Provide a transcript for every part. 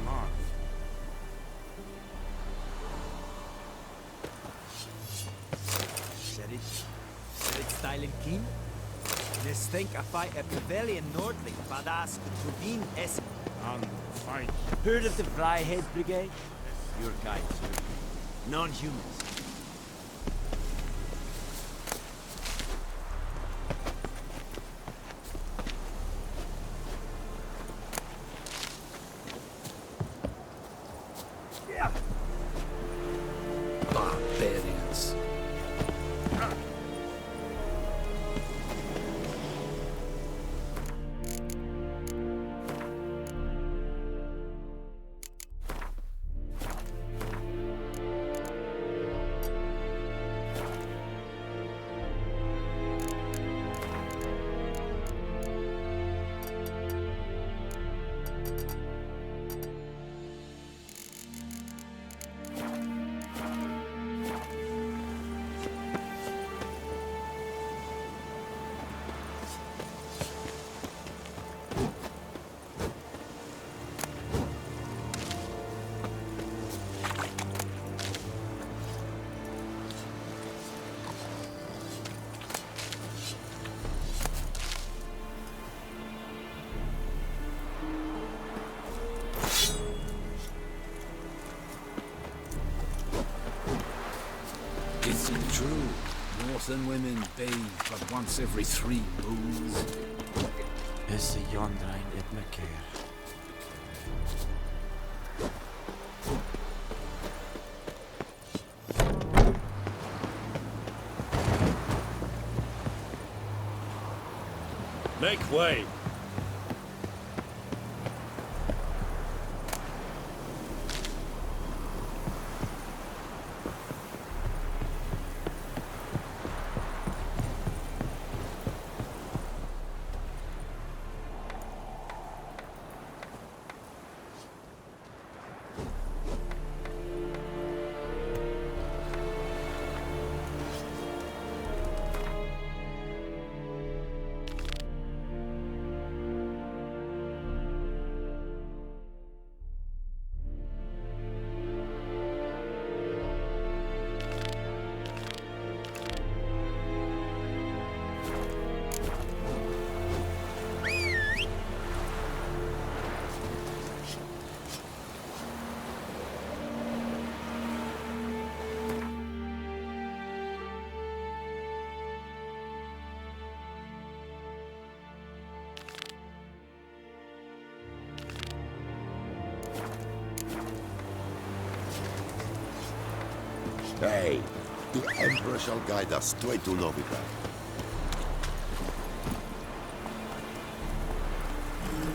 smart. Serit stylen keen? Nes think a fight at Pavilion Nordling, Badass, Rubin Essen. And fight. Heard of the Vryheid Brigade? Your guide, sir. Non-humans. Barbarians. Is it true? Northern women bathe but once every 3 moons. Is the Yondrain it me keer? Make way! Hey, the Emperor shall guide us straight to Novigrad.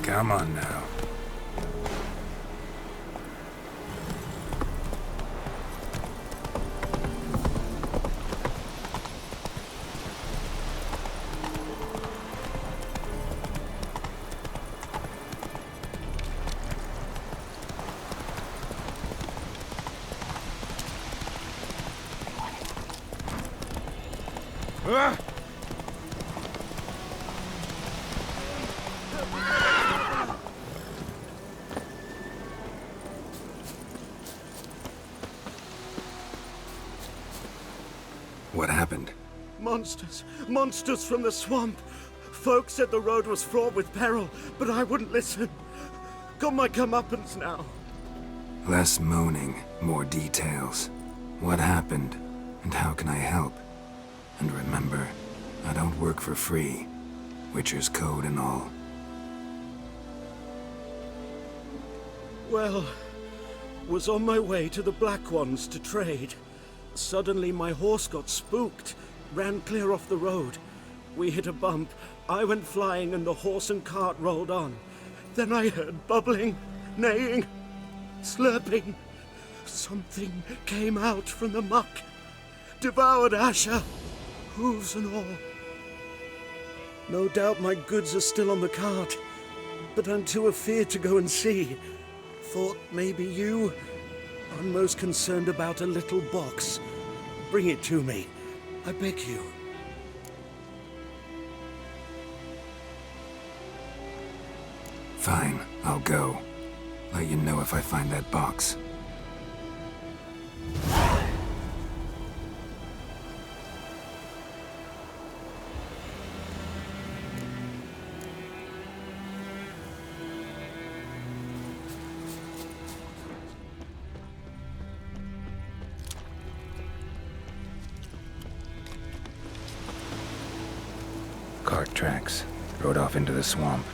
Come on now. What happened? Monsters! Monsters from the swamp! Folk said the road was fraught with peril, but I wouldn't listen. Got my comeuppance now. Less moaning, more details. What happened, and how can I help? And remember, I don't work for free. Witcher's code and all. Well, was on my way to the Black Ones to trade. Suddenly my horse got spooked, ran clear off the road. We hit a bump, I went flying and the horse and cart rolled on. Then I heard bubbling, neighing, slurping. Something came out from the muck, devoured Asher, hooves and all. No doubt my goods are still on the cart, but I'm too afeard to go and see. Thought maybe you... I'm most concerned about a little box. Bring it to me. I beg you. Fine, I'll go. Let you know if I find that box. Cart tracks. Rode off into the swamp.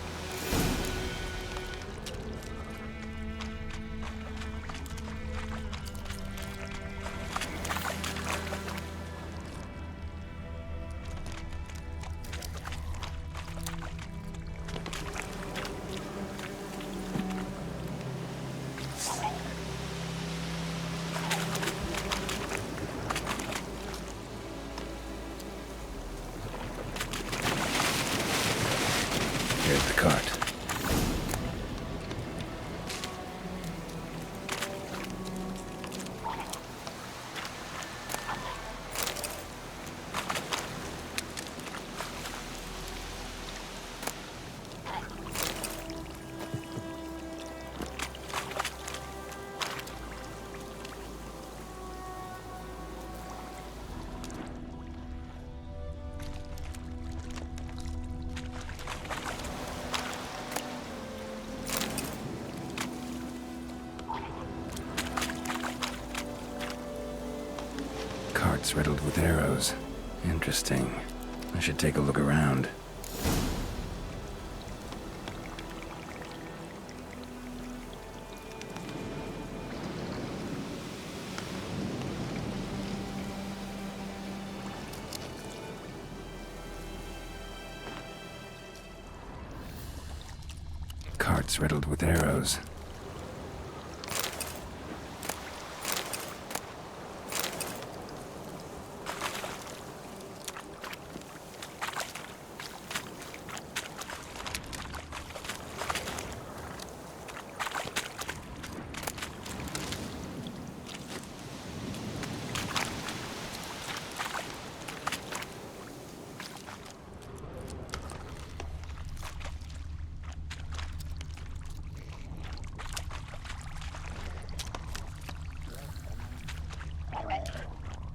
Here's the cart. Carts riddled with arrows. Interesting. I should take a look around. Carts riddled with arrows.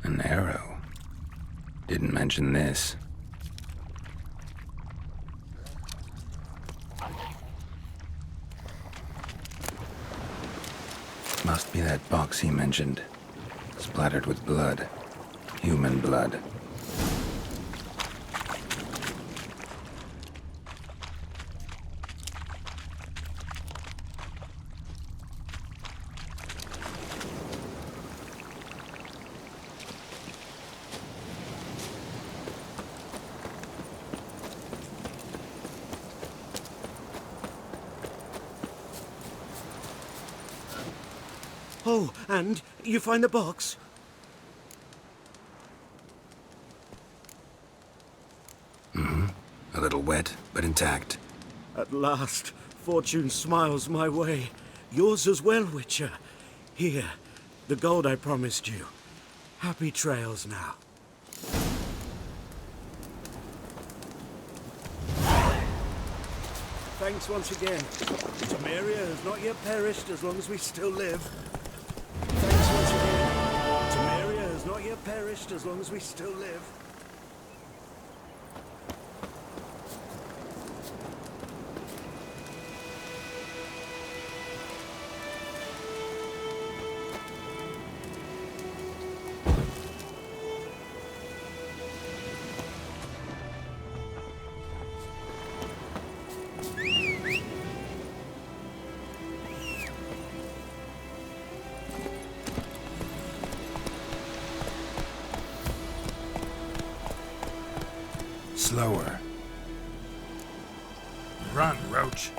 An arrow. Didn't mention this. Must be that box he mentioned. Splattered with blood. Human blood. Oh, and you find the box? A little wet, but intact. At last, fortune smiles my way. Yours as well, Witcher. Here, the gold I promised you. Happy trails now. Thanks once again. Temeria has not yet perished as long as we still live. Thanks once again. Temeria has not yet perished as long as we still live. Slower. Run, Roach.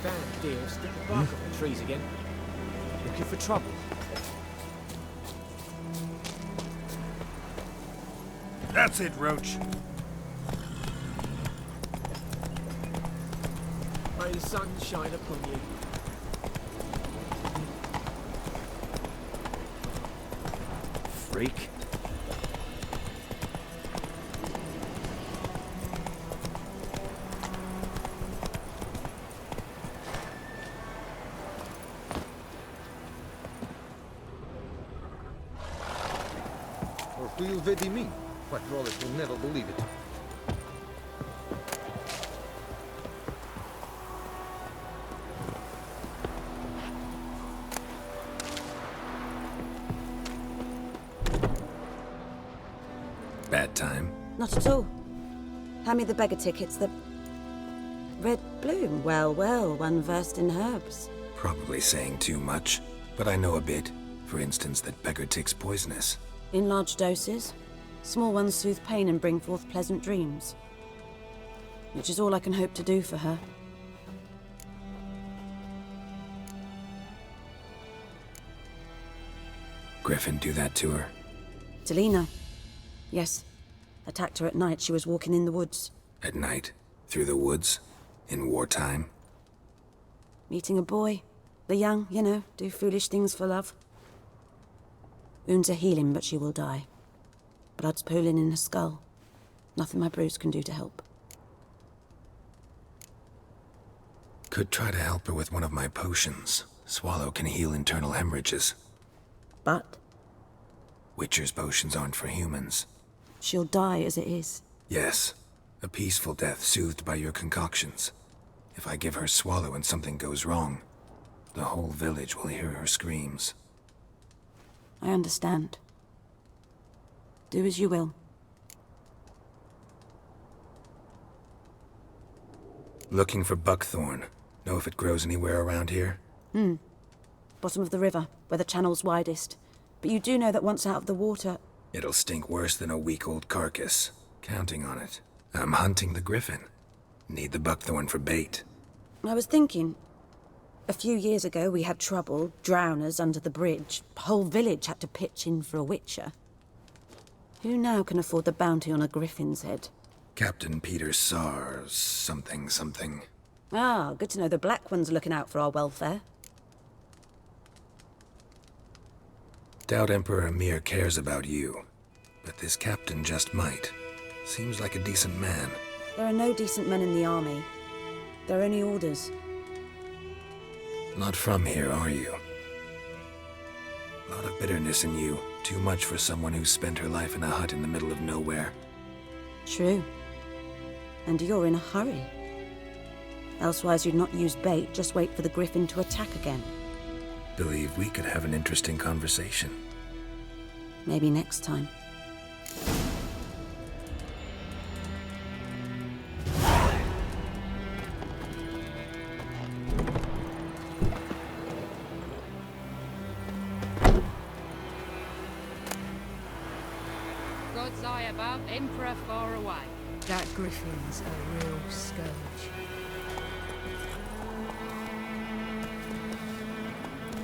Damn deer, stick the bark up the trees again. Looking for trouble. That's it, Roach. May the sun shine upon you. Freak. Or who you vedi me? What Rollet will never believe it. Bad time? Not at all. Hand me the beggar tickets, the red bloom. Well, well, one versed in herbs. Probably saying too much, but I know a bit. For instance, that beggar tick's poisonous. In large doses. Small ones soothe pain and bring forth pleasant dreams. Which is all I can hope to do for her. Griffin do that to her? Delina. Yes. Attacked her at night. She was walking in the woods. At night? Through the woods? In wartime? Meeting a boy. The young, you know, do foolish things for love. Wounds are healing, but she will die. Blood's pooling in her skull. Nothing my brews can do to help. Could try to help her with one of my potions. Swallow can heal internal hemorrhages. But Witcher's potions aren't for humans. she'll die as it is. Yes. A peaceful death soothed by your concoctions. If I give her Swallow and something goes wrong, the whole village will hear her screams. I understand. Do as you will. Looking for buckthorn. Know if it grows anywhere around here? Bottom of the river, where the channel's widest. But you do know that once out of the water... It'll stink worse than a week-old carcass. Counting on it. I'm hunting the griffin. Need the buckthorn for bait. I was thinking... A few years ago we had trouble, drowners under the bridge. Whole village had to pitch in for a witcher. Who now can afford the bounty on a griffin's head? Captain Peter Sars, something. Ah, good to know the Black One's looking out for our welfare. Doubt Emperor Emir cares about you. But this captain just might. Seems like a decent man. There are no decent men in the army. They're only orders. Not from here, are you? Lot of bitterness in you. Too much for someone who spent her life in a hut in the middle of nowhere. True. And you're in a hurry. Elsewise you'd not use bait, just wait for the griffin to attack again. Believe we could have an interesting conversation. Maybe next time. God's eye above, Emperor far away. That griffin's a real scourge.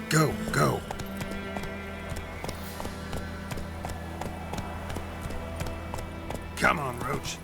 Go! Come on, Roach.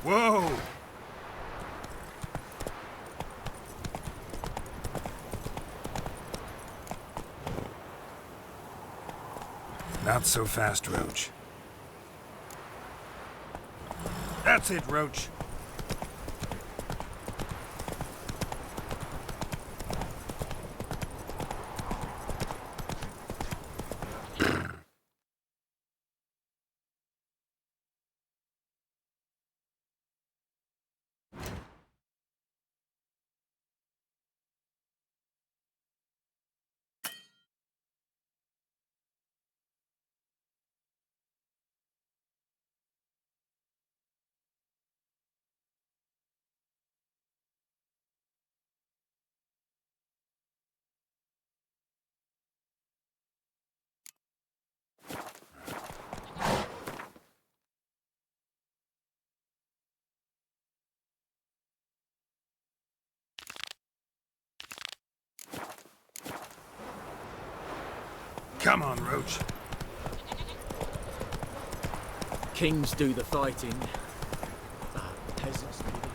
Whoa! Not so fast, Roach. That's it, Roach. Come on, Roach. Kings do the fighting. Peasants do the...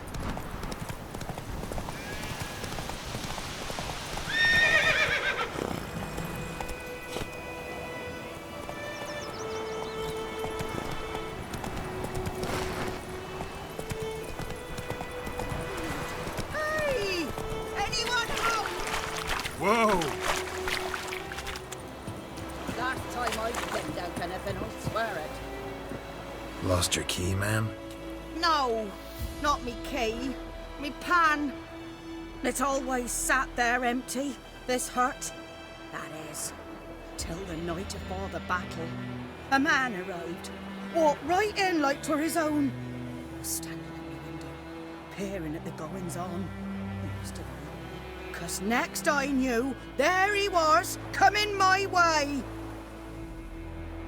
Hey! Anyone home? Whoa! Last time I cleaned out anything, I swear it. Lost your key, ma'am? No, not me key. Me pan. It always sat there empty, this hut. That is, till the night afore the battle. A man arrived, walked right in like 'twere his own. Was standing at my window, peering at the goings-on. He must have known, 'cause next I knew, there he was, coming my way.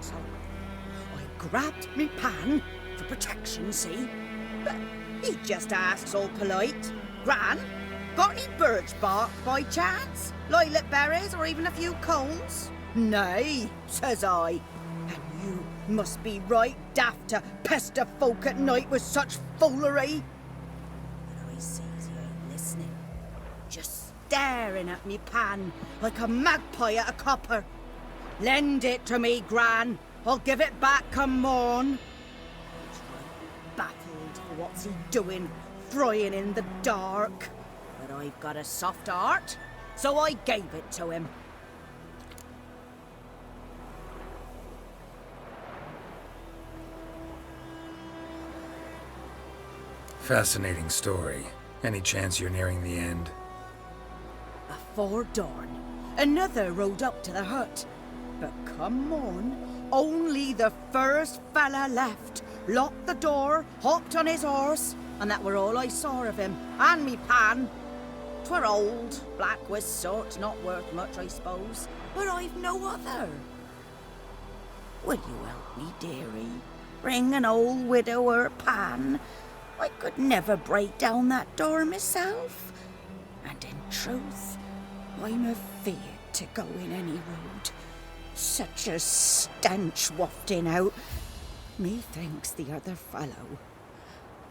So, I grabbed me pan, for protection, see? But he just asks all polite, Gran, got any birch bark by chance? Lilac berries or even a few cones? Nay, says I. And you must be right daft to pester folk at night with such foolery. But I sees he ain't listening. Just staring at me pan like a magpie at a copper. Lend it to me, Gran. I'll give it back come morn. He's right baffled for what's he doing, frying in the dark. But I've got a soft heart, so I gave it to him. Fascinating story. Any chance you're nearing the end? Afore dawn, another rode up to the hut. But come morn, only the first fella left. Locked the door, hopped on his horse, and that were all I saw of him, and me pan. 'Twere old, black with soot, not worth much, I suppose, but I've no other. Will you help me, dearie? Bring an old widower pan. I could never break down that door myself. And in truth, I'm afeard to go in any road. Such a stench wafting out. Methinks the other fellow,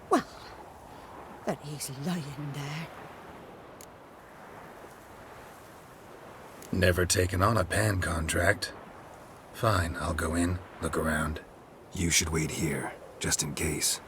well, that he's lying there. Never taken on a pan contract. Fine, I'll go in, look around. You should wait here, just in case.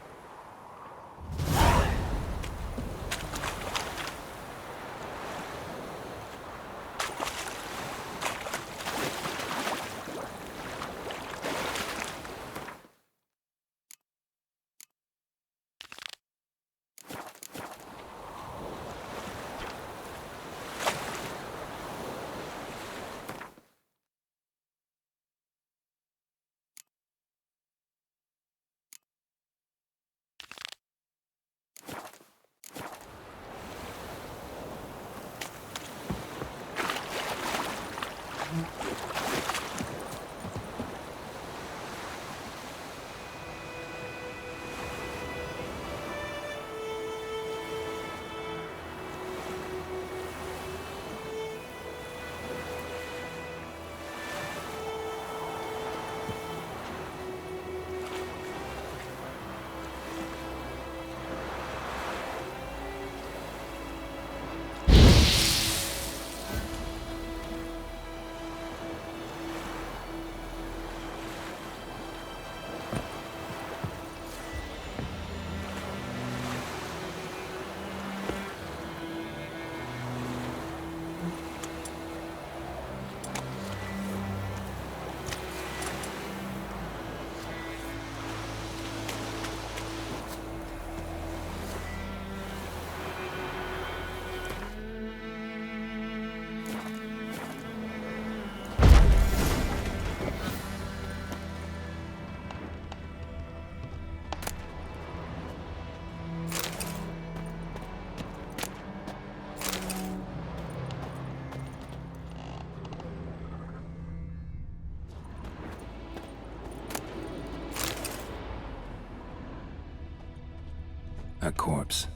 A corpse.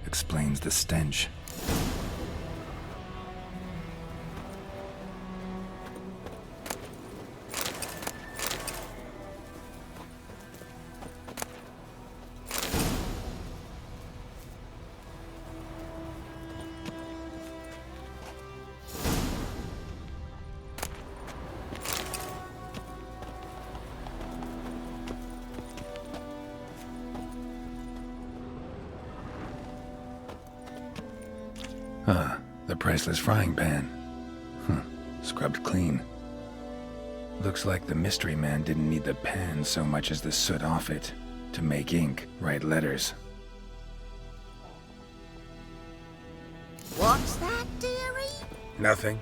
Explains the stench. The priceless frying pan. Scrubbed clean. Looks like the mystery man didn't need the pan so much as the soot off it to make ink, write letters. What's that, dearie? Nothing.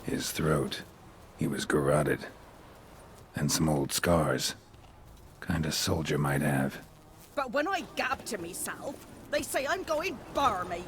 His throat. He was garroted. And some old scars. Kind a soldier might have. But when I gab to myself, they say I'm going barmy.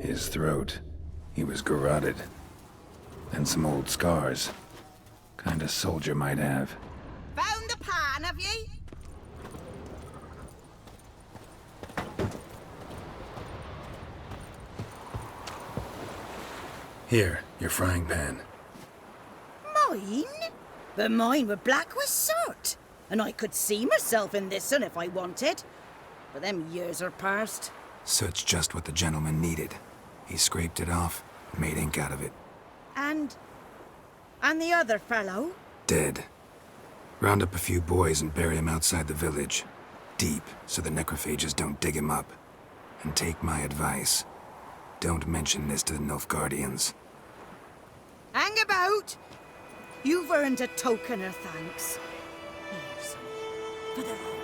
His throat. He was garroted. And some old scars. Kind a soldier might have. Found the pan, have ye? Here, your frying pan. Mine? But mine were black with soot. And I could see myself in this one if I wanted. But them years are past. Soot's just what the gentleman needed. He scraped it off, made ink out of it. And the other fellow? Dead. Round up a few boys and bury him outside the village. Deep, so the necrophages don't dig him up. And take my advice. Don't mention this to the Nilfgaardians. Hang about! You've earned a token of thanks. Here, sonny, for the road.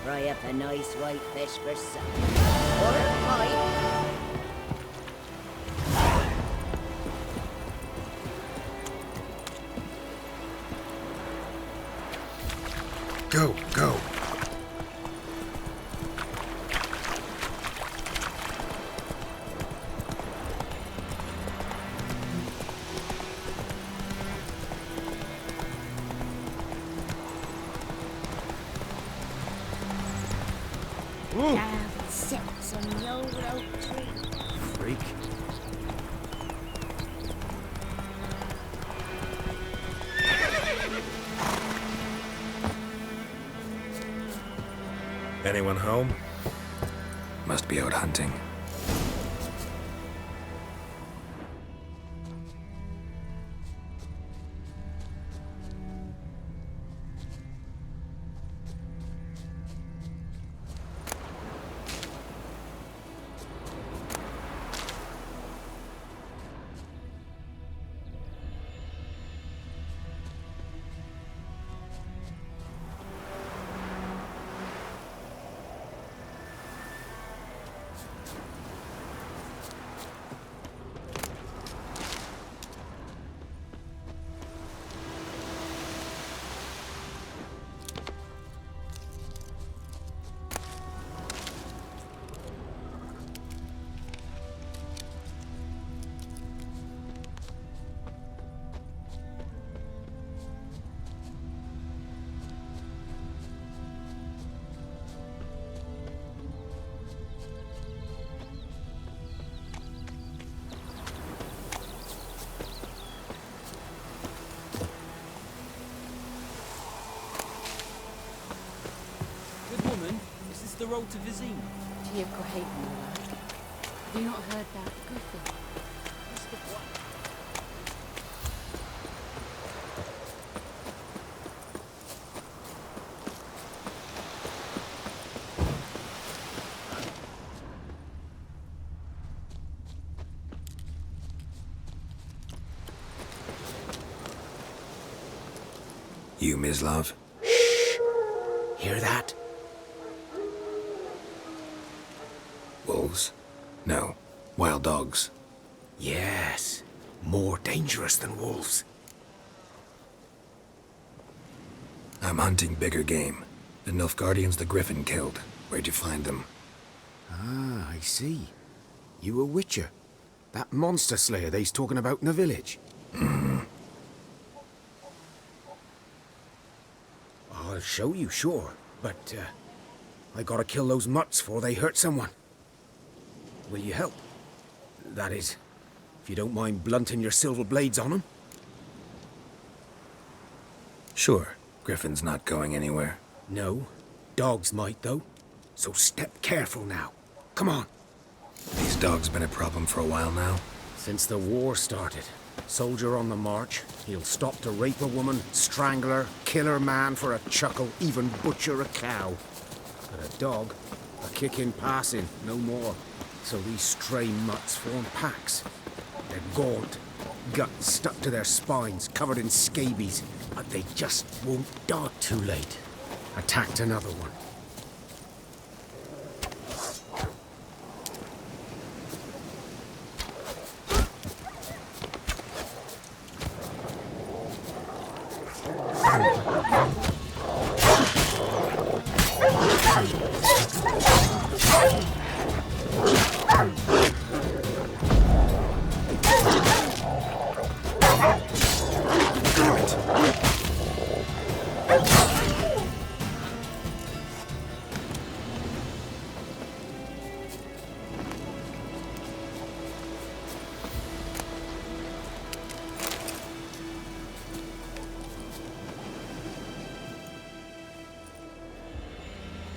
Fry up a nice white fish for supper. Or a pie. Go. Sits on the old oak tree. Freak. Anyone home? Must be out hunting. the road to Vizima? Tia Cohaven, have you not heard that? Griffin. You, Mislav? Hear that? Wolves? No. Wild dogs. Yes. More dangerous than wolves. I'm hunting bigger game. The Nilfgaardians the Griffin killed. Where'd you find them? Ah, I see. You a witcher. That monster slayer they's talking about in the village. I'll show you, sure. But, I gotta kill those mutts before they hurt someone. Will you help? That is, if you don't mind blunting your silver blades on them. Sure. Griffin's not going anywhere. No. Dogs might, though. So step careful now. Come on. These dogs been a problem for a while now. Since the war started. Soldier on the march. He'll stop to rape a woman, strangle her, kill her man for a chuckle, even butcher a cow. But a dog, a kick in passing, no more. So these stray mutts form packs. They're gaunt, guts stuck to their spines, covered in scabies, but they just won't die. Too late. Attacked another one.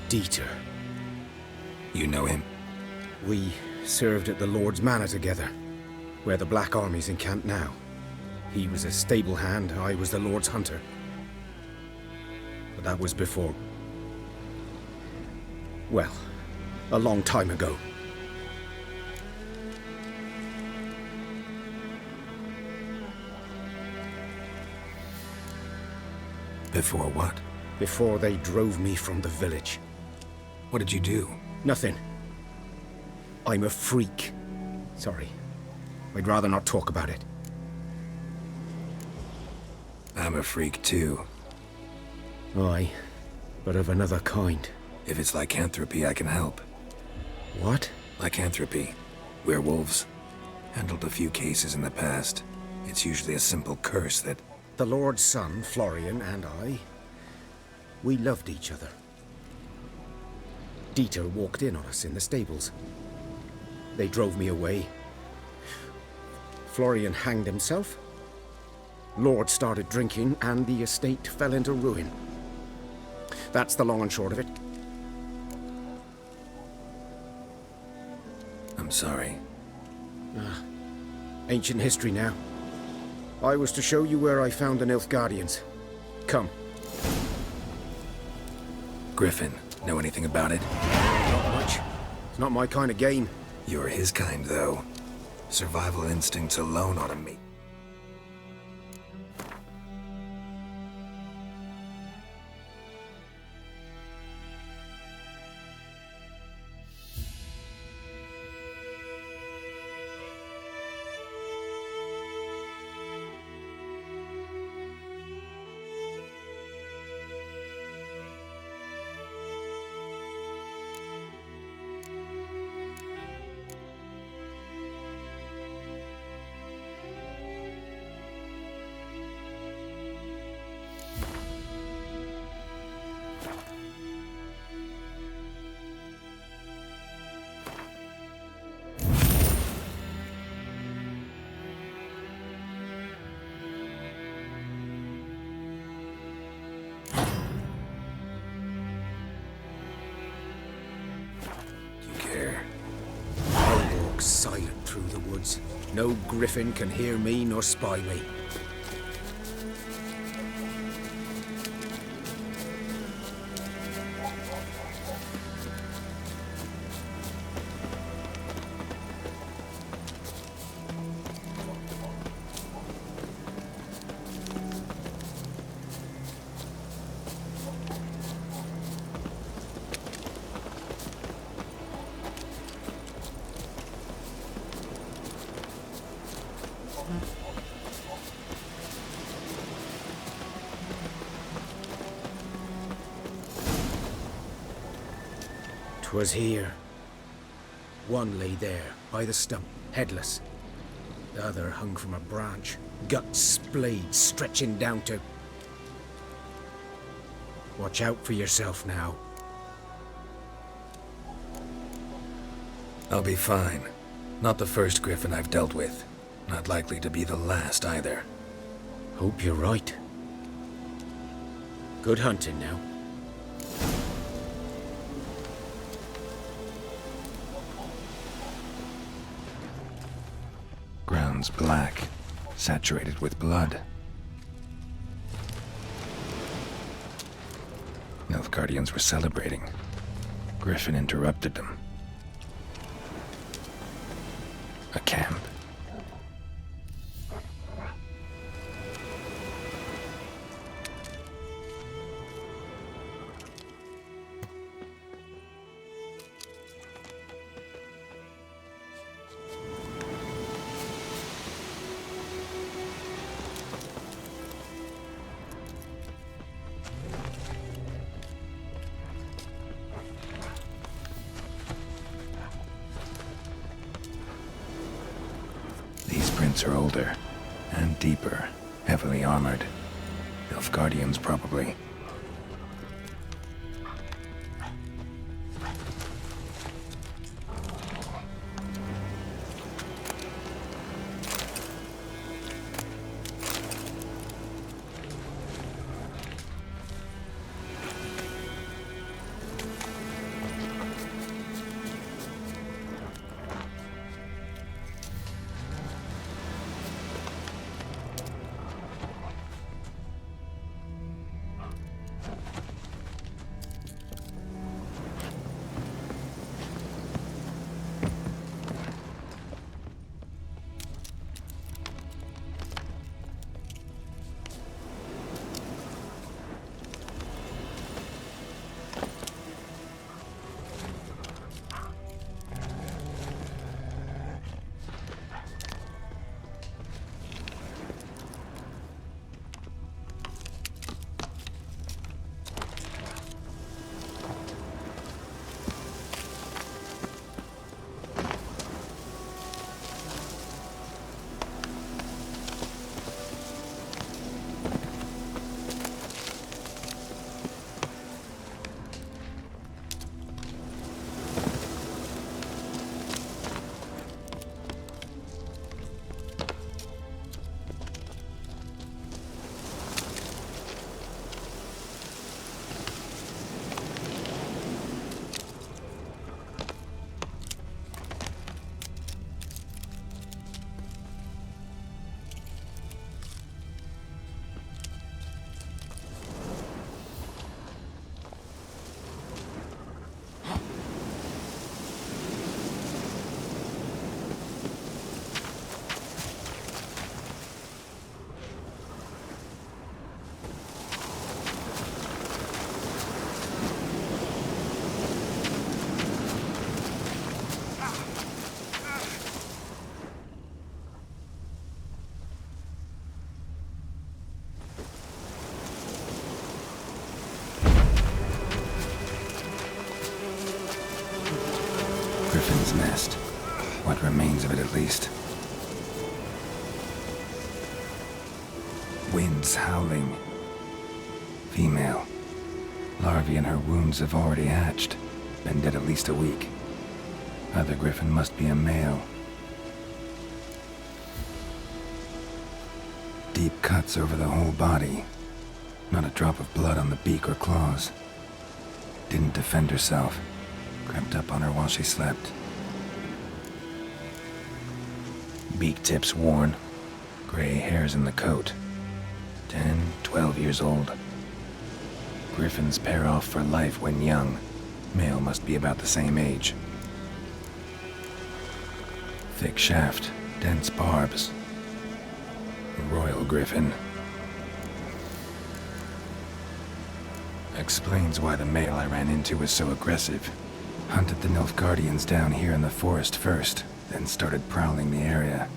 Dieter. You know him? We served at the Lord's Manor together, where the Black Army's encamped now. He was a stable hand, I was the Lord's hunter. But that was before... well, a long time ago. Before what? Before they drove me from the village. What did you do? Nothing. I'm a freak. Sorry. I'd rather not talk about it. I'm a freak too. Aye, but of another kind. If it's lycanthropy, I can help. What? Lycanthropy. Werewolves. Handled a few cases in the past. It's usually a simple curse that... The Lord's son, Florian, and I... we loved each other. Dieter walked in on us in the stables. They drove me away. Florian hanged himself. Lord started drinking, and the estate fell into ruin. That's the long and short of it. I'm sorry. Ancient history now. I was to show you where I found the Nilfgaardians. Come. Griffin, know anything about it? Not much. It's not my kind of game. You're his kind, though. Survival instincts alone ought to make... Silent through the woods. No griffin can hear me nor spy me. 'Twas here. One lay there, by the stump, headless. The other hung from a branch, guts splayed, stretching down to... Watch out for yourself now. I'll be fine. Not the first griffin I've dealt with. Not likely to be the last either. Hope you're right. Good hunting now. Ground's black, saturated with blood. Nilfgaardians were celebrating. Griffin interrupted them. A camp. Are older and deeper, heavily armored. Nilfgaardians, probably. Griffin's nest. What remains of it, at least. Winds howling. Female. Larvae in her wounds have already hatched. Been dead at least a week. Other griffin must be a male. Deep cuts over the whole body. Not a drop of blood on the beak or claws. Didn't defend herself. Crept up on her while she slept. Beak tips worn. Gray hairs in the coat. 10, 12 years old. Griffins pair off for life when young. Male must be about the same age. Thick shaft, dense barbs. Royal griffin. Explains why the male I ran into was so aggressive. Hunted the Nilfgaardians down here in the forest first, then started prowling the area.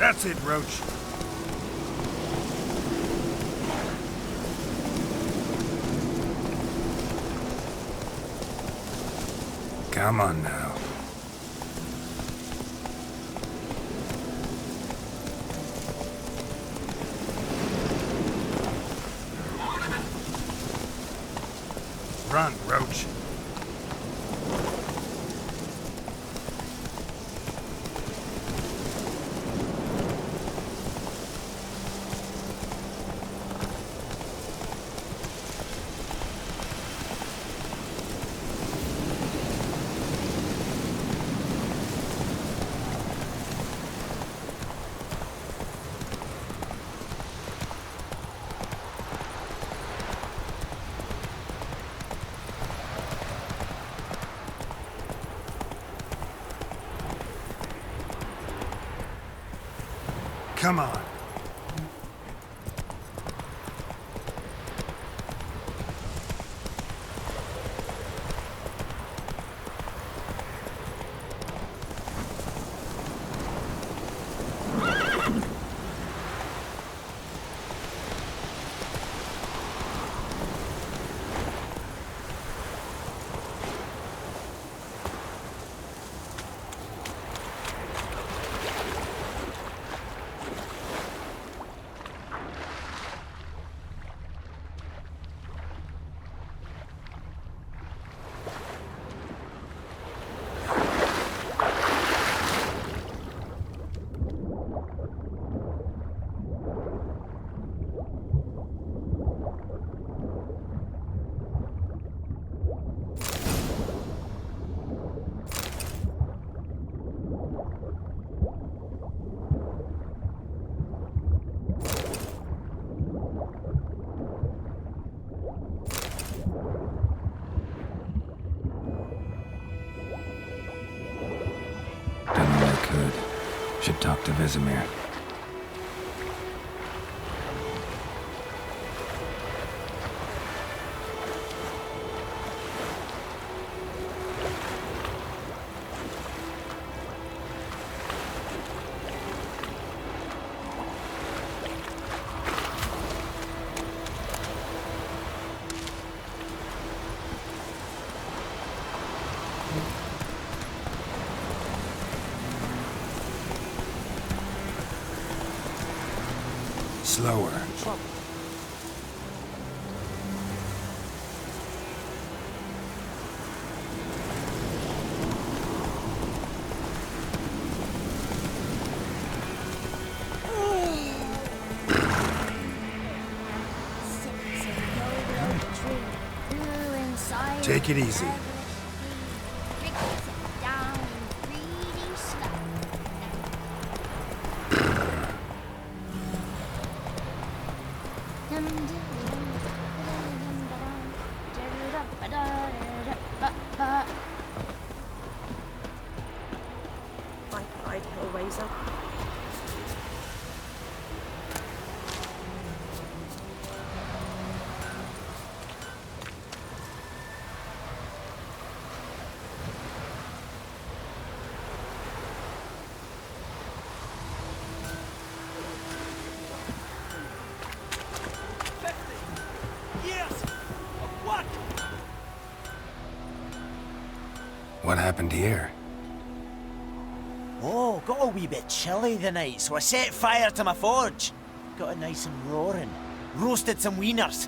That's it, Roach. Come on now. Run, Roach. Come on. Should talk to Vesemir. Slower. Take it easy. Bye, Hellraiser. What happened here? Oh, got a wee bit chilly the night, so I set fire to my forge. Got it nice and roaring. Roasted some wieners.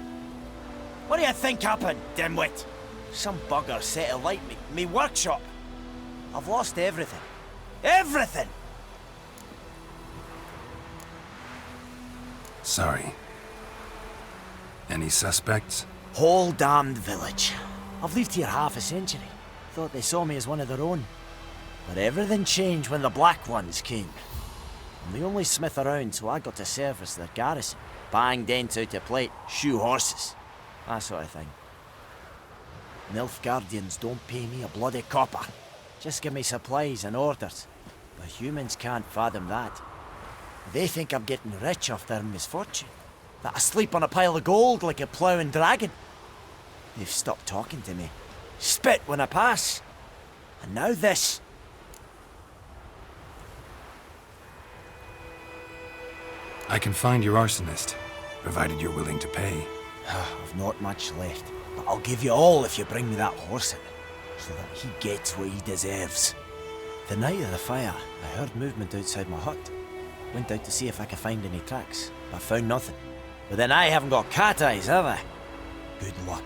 What do you think happened, dimwit? Some bugger set alight me workshop. I've lost everything. Everything! Sorry. Any suspects? Whole damned village. I've lived here half a century. Thought they saw me as one of their own. But everything changed when the Black Ones came. I'm the only smith around, so I got to service their garrison. Bang dents out of plate, shoe horses. That sort of thing. Nilfgaardians don't pay me a bloody copper. Just give me supplies and orders. But humans can't fathom that. They think I'm getting rich off their misfortune. That I sleep on a pile of gold like a ploughing dragon. They've stopped talking to me. Spit when I pass. And now this. I can find your arsonist, provided you're willing to pay. I've not much left, but I'll give you all if you bring me that horse in, so that he gets what he deserves. The night of the fire, I heard movement outside my hut. Went out to see if I could find any tracks, but found nothing. But then I haven't got cat eyes, have I? Good luck.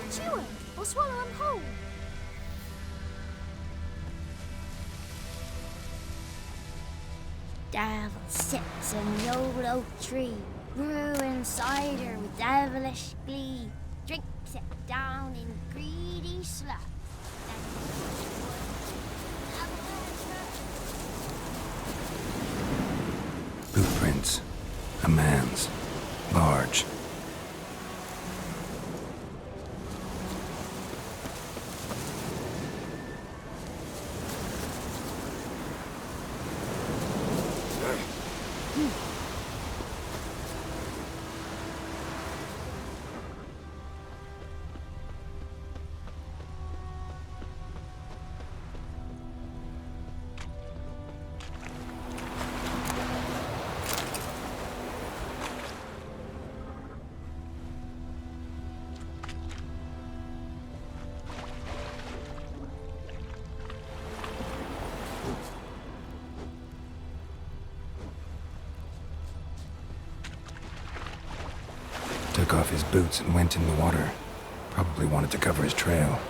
Chew him or swallow him whole. Devil sits in the old oak tree, brewing cider with devilish glee, drinks it down in greedy sloth. Footprints. A man's. Large. Took off his boots and went in the water. Probably wanted to cover his trail.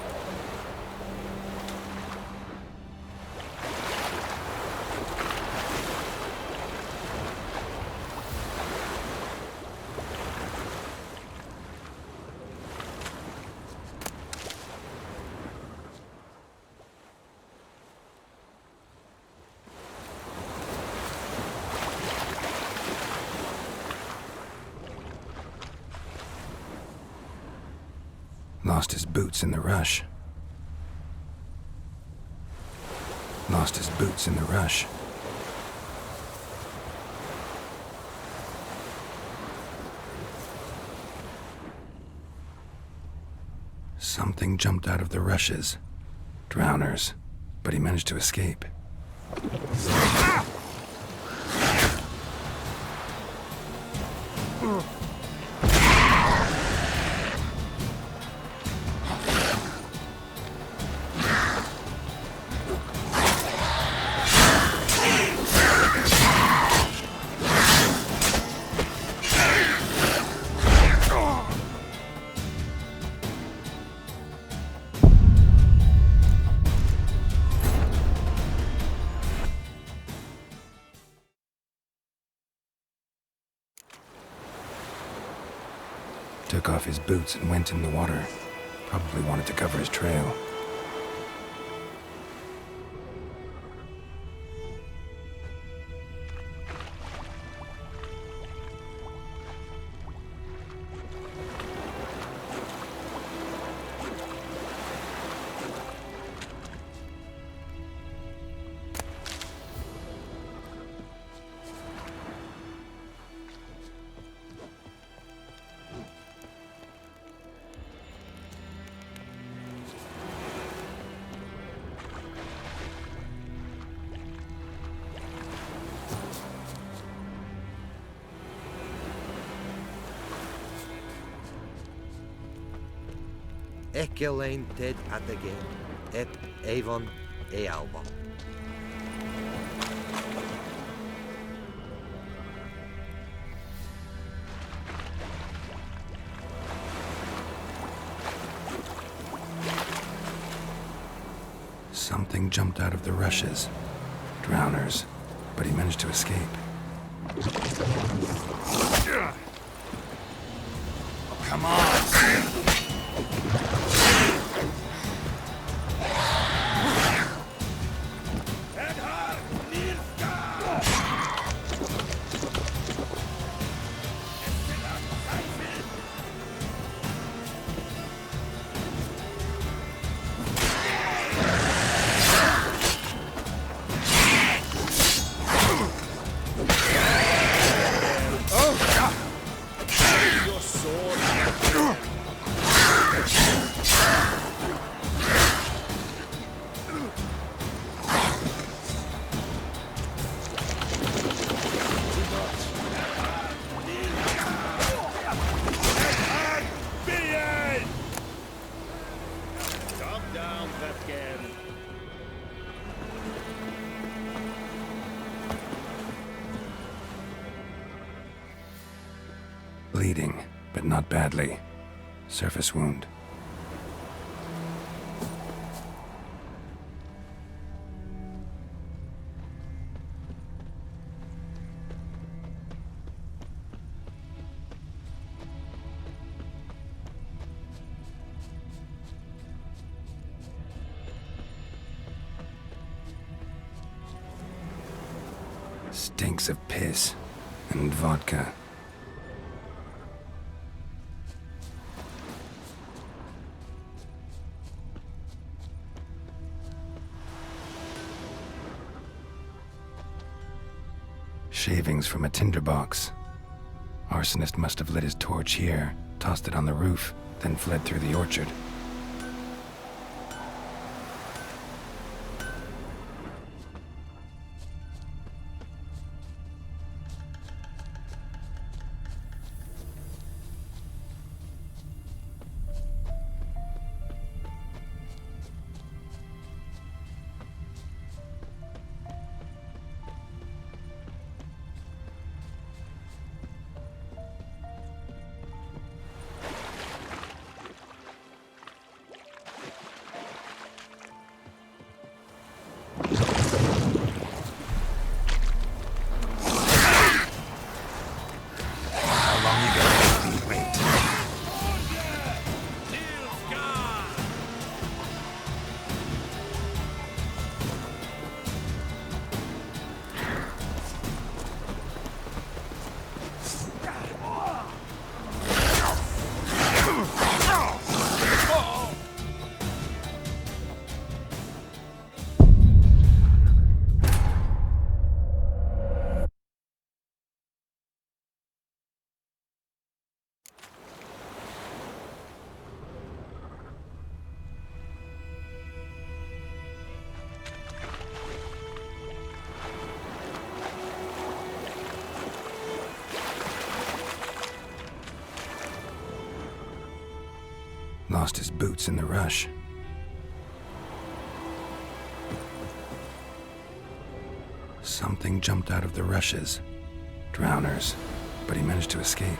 Lost his boots in the rush. Lost his boots in the rush. Something jumped out of the rushes. Drowners. But he managed to escape. Took off his boots and went in the water. Probably wanted to cover his trail. Ecelain ted atagain, et avon e alba. Something jumped out of the rushes. Drowners. But he managed to escape. Oh, come on! Bleeding, but not badly. Surface wound. Stinks of piss and vodka. Shavings from a tinderbox. Arsonist must have lit his torch here, tossed it on the roof, then fled through the orchard. Lost his boots in the rush. Something jumped out of the rushes. Drowners. But he managed to escape.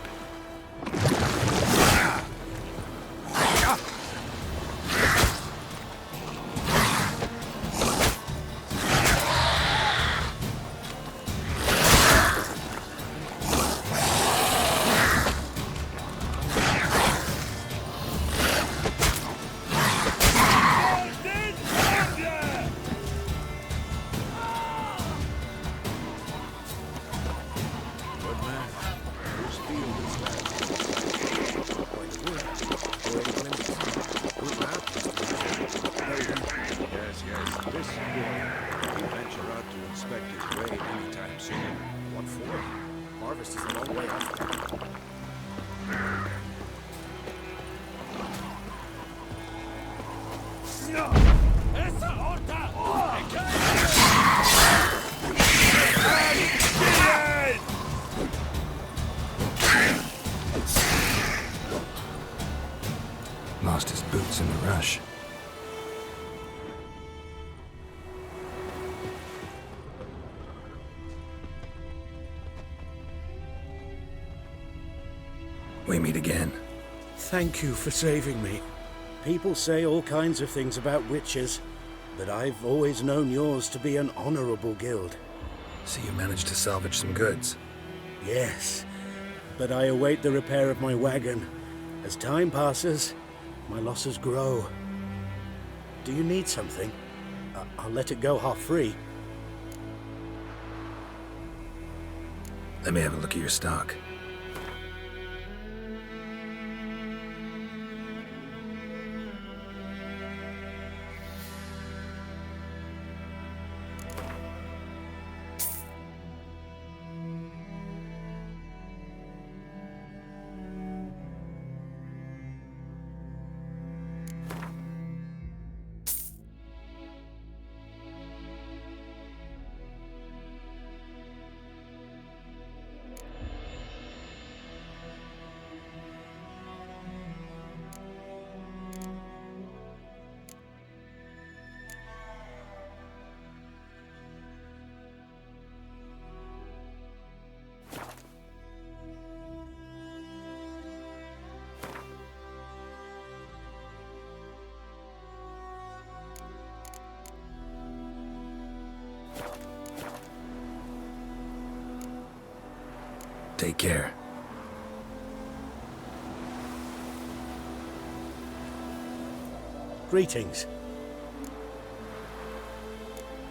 Lost his boots in the rush. We meet again. Thank you for saving me. People say all kinds of things about witches, but I've always known yours to be an honorable guild. So you managed to salvage some goods? Yes, but I await the repair of my wagon. As time passes, my losses grow. Do you need something? I'll let it go half-free. Let me have a look at your stock. Take care. Greetings.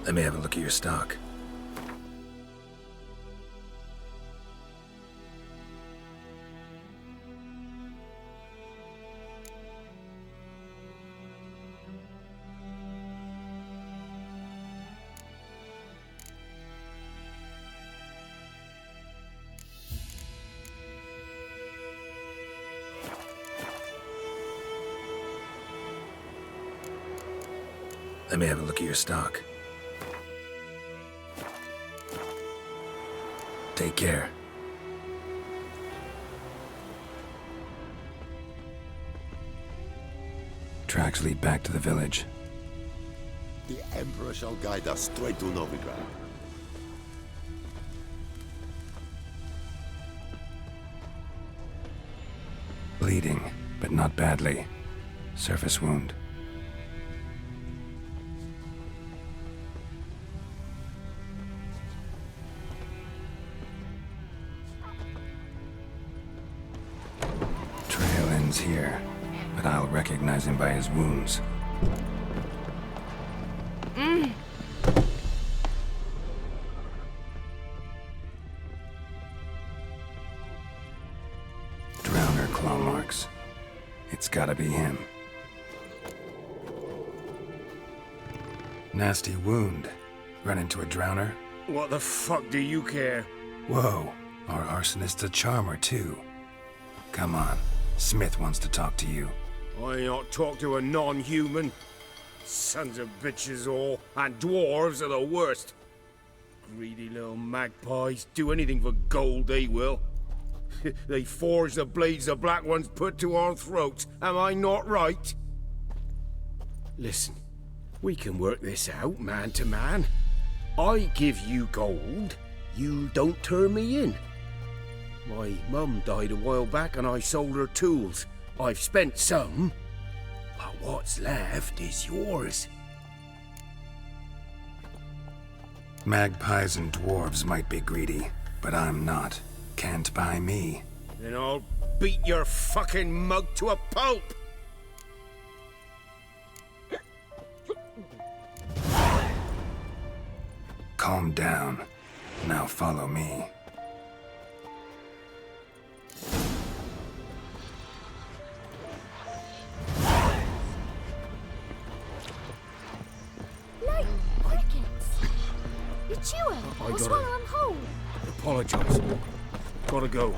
Let me have a look at your stock. Let me have a look at your stock. Take care. Tracks lead back to the village. The Emperor shall guide us straight to Novigrad. Bleeding, but not badly. Surface wound. Trail ends here, but I'll recognize him by his wounds. Drowner claw marks. It's gotta be him. Nasty wound. Run into a drowner? What the fuck do you care? Whoa, our arsonist's a charmer too. Come on, Smith wants to talk to you. I ain't not talk to a non-human. Sons of bitches all, and dwarves are the worst. Greedy little magpies, do anything for gold they will. They forge the blades the Black Ones put to our throats, am I not right? Listen, we can work this out man to man. I give you gold, you don't turn me in. My mum died a while back and I sold her tools. I've spent some, but what's left is yours. Magpies and dwarves might be greedy, but I'm not. Can't buy me. Then I'll beat your fucking mug to a pulp! Calm down. Now follow me. Light crickets. You chewing I or gotta- swallow them whole? Apologize. Gotta go.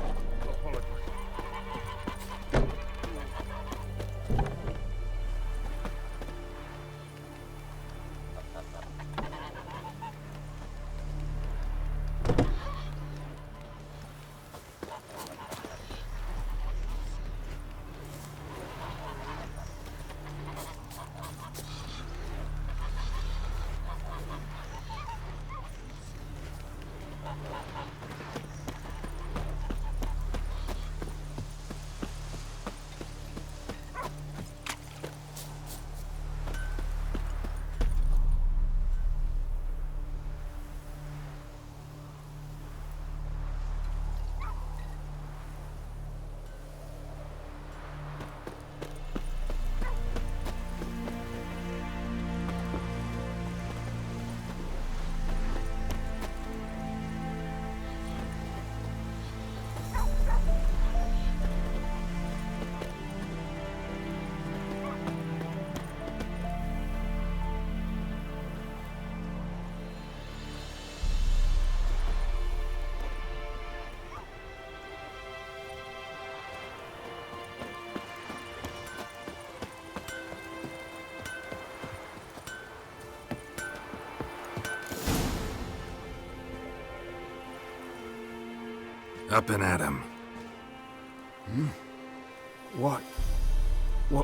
Up and at him.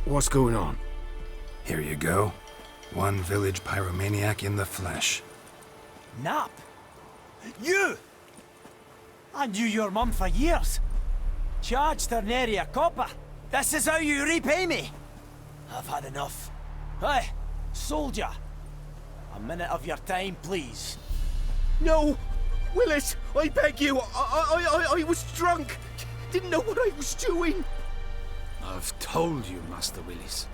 What's going on? Here you go. One village pyromaniac in the flesh. Nap? You! I knew your mum for years. Charged her nary a copper. This is how you repay me. I've had enough. Hey, soldier. A minute of your time, please. No! Willis, I beg you. I was drunk. Didn't know what I was doing. I've told you, Master Willis.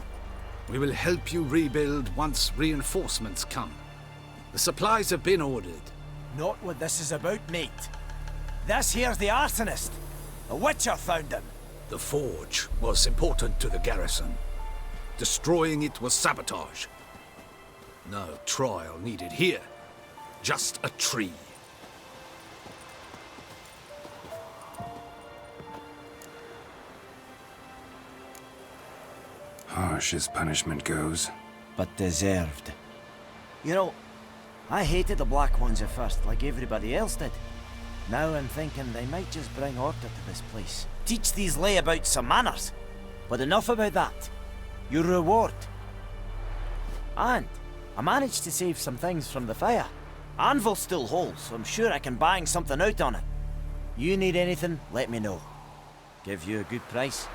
We will help you rebuild once reinforcements come. The supplies have been ordered. Not what this is about, mate. This here's the arsonist. The Witcher found him. The forge was important to the garrison. Destroying it was sabotage. No trial needed here. Just a tree. Harsh as punishment goes. But deserved. You know, I hated the Black Ones at first, like everybody else did. Now I'm thinking they might just bring order to this place. Teach these layabouts some manners. But enough about that. Your reward. And I managed to save some things from the fire. Anvil still holds, so I'm sure I can bang something out on it. You need anything, let me know. Give you a good price,